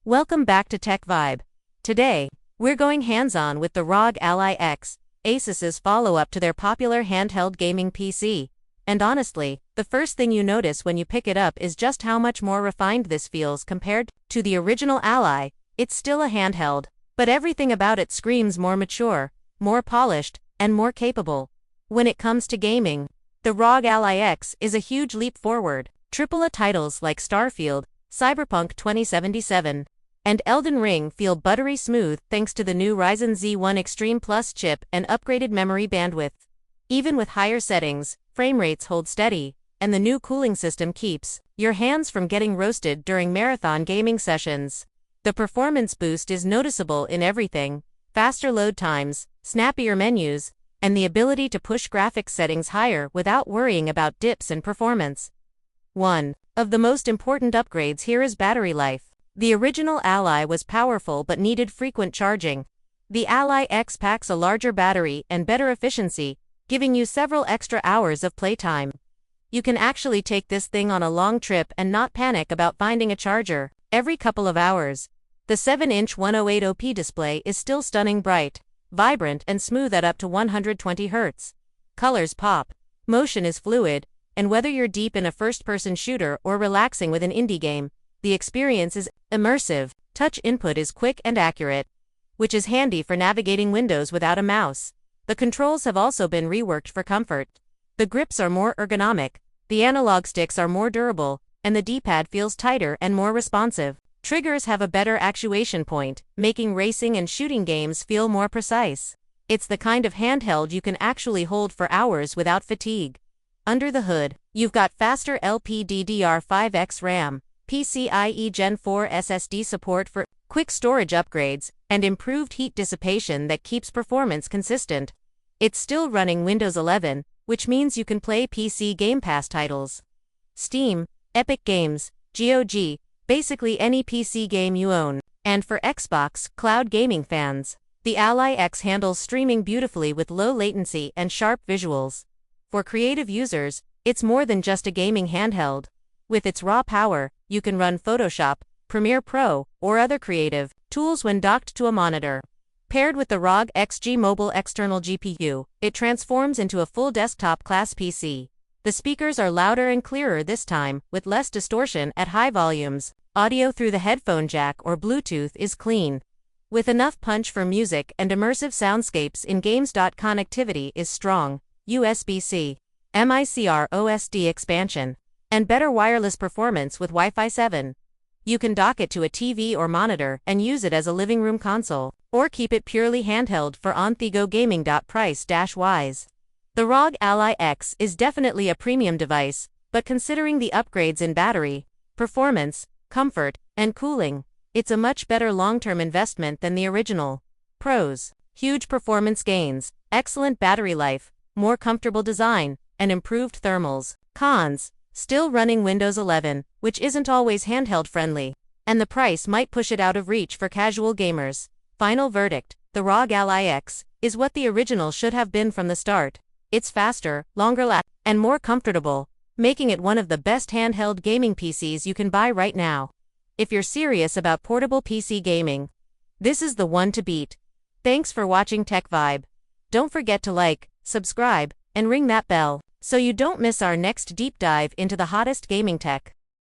Welcome back to Tech Vibe. Today, we're going hands-on with the ROG Ally X, Asus's follow-up to their popular handheld gaming PC. And honestly, the first thing you notice when you pick it up is just how much more refined this feels compared to the original Ally. It's still a handheld, but everything about it screams more mature, more polished, and more capable. When it comes to gaming, the ROG Ally X is a huge leap forward. AAA titles like Starfield, Cyberpunk 2077, and Elden Ring feel buttery smooth thanks to the new Ryzen Z1 Extreme Plus chip and upgraded memory bandwidth. Even with higher settings, frame rates hold steady, and the new cooling system keeps your hands from getting roasted during marathon gaming sessions. The performance boost is noticeable in everything: faster load times, snappier menus, and the ability to push graphics settings higher without worrying about dips in performance. One of the most important upgrades here is battery life. The original Ally was powerful but needed frequent charging. The Ally X packs a larger battery and better efficiency, giving you several extra hours of playtime. You can actually take this thing on a long trip and not panic about finding a charger every couple of hours. The 7-inch 108p display is still stunning bright, vibrant, and smooth at up to 120 Hz. Colors pop, motion is fluid, and whether you're deep in a first-person shooter or relaxing with an indie game, the experience is immersive. Touch input is quick and accurate, which is handy for navigating windows without a mouse. The controls have also been reworked for comfort. The grips are more ergonomic, the analog sticks are more durable, and the D-pad feels tighter and more responsive. Triggers have a better actuation point, making racing and shooting games feel more precise. It's the kind of handheld you can actually hold for hours without fatigue. Under the hood, you've got faster LPDDR5X RAM, PCIe Gen 4 SSD support for quick storage upgrades, and improved heat dissipation that keeps performance consistent. It's still running Windows 11, which means you can play PC Game Pass titles. Steam, Epic Games, GOG, basically any PC game you own. And for Xbox cloud gaming fans, the Ally X handles streaming beautifully with low latency and sharp visuals. For creative users, it's more than just a gaming handheld. With its raw power, you can run Photoshop, Premiere Pro, or other creative tools when docked to a monitor. Paired with the ROG XG Mobile external GPU, it transforms into a full desktop-class PC. The speakers are louder and clearer this time, with less distortion at high volumes. Audio through the headphone jack or Bluetooth is clean, with enough punch for music and immersive soundscapes in games. Connectivity is strong, USB-C, micro OSD expansion, and better wireless performance with Wi-Fi 7. You can dock it to a TV or monitor and use it as a living room console, or keep it purely handheld for on-the-go gaming. Price-wise, the ROG Ally X is definitely a premium device, but considering the upgrades in battery, performance, comfort, and cooling, it's a much better long-term investment than the original. Pros: huge performance gains, excellent battery life, more comfortable design, and improved thermals. Cons: still running Windows 11, which isn't always handheld friendly, and the price might push it out of reach for casual gamers. Final verdict: the ROG Ally X is what the original should have been from the start. It's faster, longer-lasting, and more comfortable, making it one of the best handheld gaming PCs you can buy right now. If you're serious about portable PC gaming, this is the one to beat. Thanks for watching Tech Vibe. Don't forget to like, subscribe, and ring that bell so you don't miss our next deep dive into the hottest gaming tech.